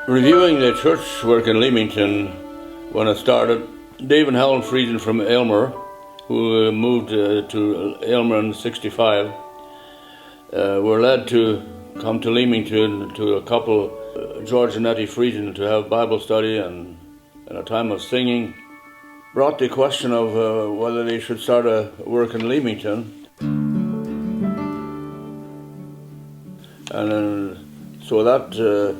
Reviewing the church work in Leamington when it started, Dave and Helen Frieden from Aylmer, who moved to Aylmer in '65, were led to come to Leamington to a couple, George and Nettie Frieden, to have Bible study and a time of singing. Brought the question of whether they should start a work in Leamington. And so that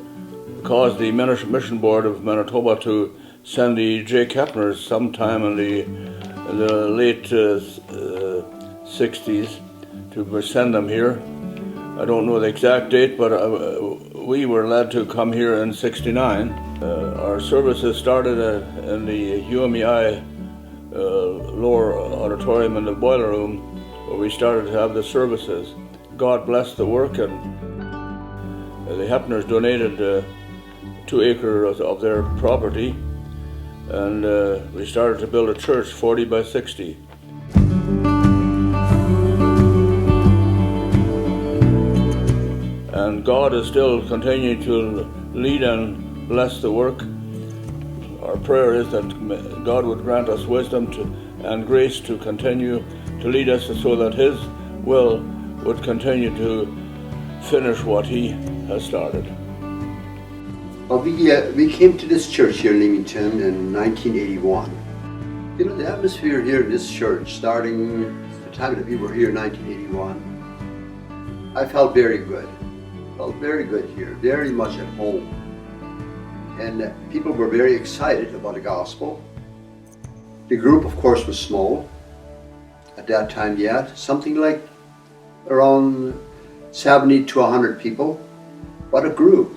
caused the Mission Board of Manitoba to send the J. Kepners sometime in the late 60s to send them here. I don't know the exact date, but we were led to come here in '69. Our services started in the UMEI lower auditorium in the boiler room, where we started to have the services. God blessed the work, and the Hepners donated 2 acres of their property, and we started to build a church 40 by 60. And God is still continuing to lead and bless the work. Our prayer is that God would grant us wisdom and grace to continue to lead us so that His will would continue to finish what He has started. Well, we came to this church here in Leamington in 1981. You know, the atmosphere here in this church, starting the time that we were here in 1981, I felt very good. Felt very good here, very much at home. And people were very excited about the gospel. The group, of course, was small at that time yet, something like around 70 to 100 people, but it grew.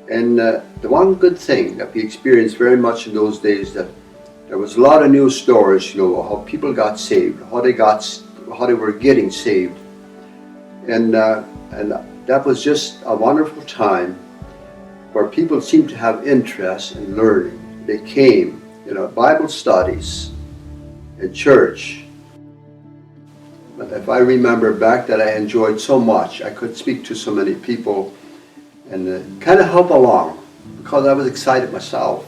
And the one good thing that we experienced very much in those days, that there was a lot of news stories, you know, how people got saved, how they were getting saved, and that was just a wonderful time where people seemed to have interest in learning. They came, you know, Bible studies, in church. But if I remember back, that I enjoyed so much, I could speak to so many people and kind of help along, because I was excited myself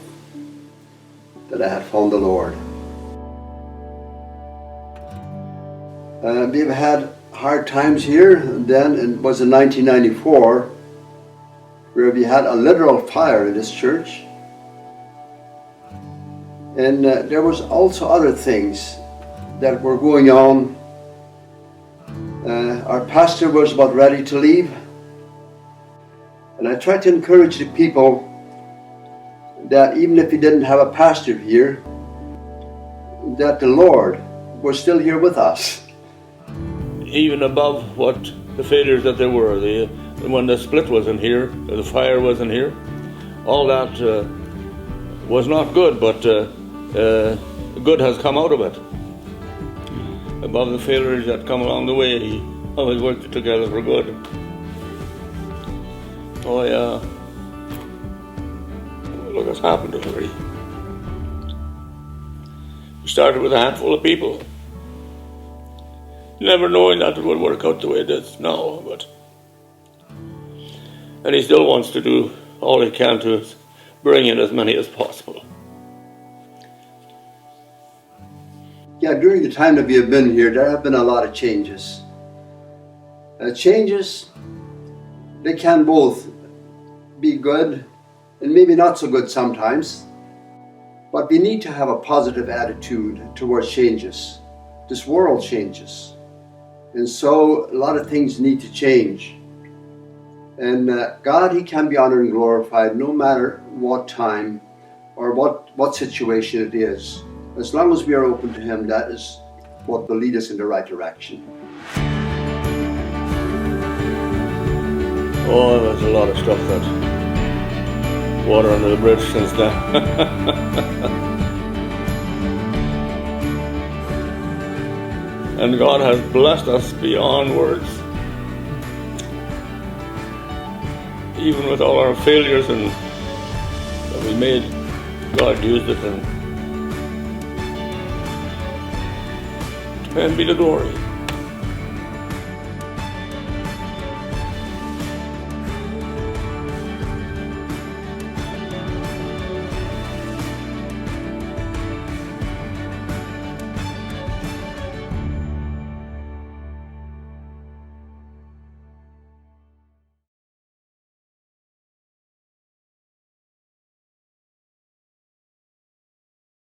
that I had found the Lord. We've had hard times here, and then it was in 1994 where we had a literal fire in this church. And there was also other things that were going on. Our pastor was about ready to leave. And I tried to encourage the people that even if we didn't have a pastor here, that the Lord was still here with us. Even above what the failures that there were, when the split wasn't here, the fire wasn't here, all that was not good, but good has come out of it. Above the failures that come along the way, He always worked together for good. Oh yeah, look what's happened already. We started with a handful of people, never knowing that it would work out the way it is now, and He still wants to do all He can to bring in as many as possible. Yeah, during the time that we have been here, there have been a lot of changes. Changes, they can both be good and maybe not so good sometimes, but we need to have a positive attitude towards changes. This world changes, and so a lot of things need to change. And God, He can be honored and glorified no matter what time or what situation it is. As long as we are open to Him, that is what will lead us in the right direction. Oh, there's a lot of stuff that water under the bridge since then. And God has blessed us beyond words. Even with all our failures and that we made, God used it, and be the glory.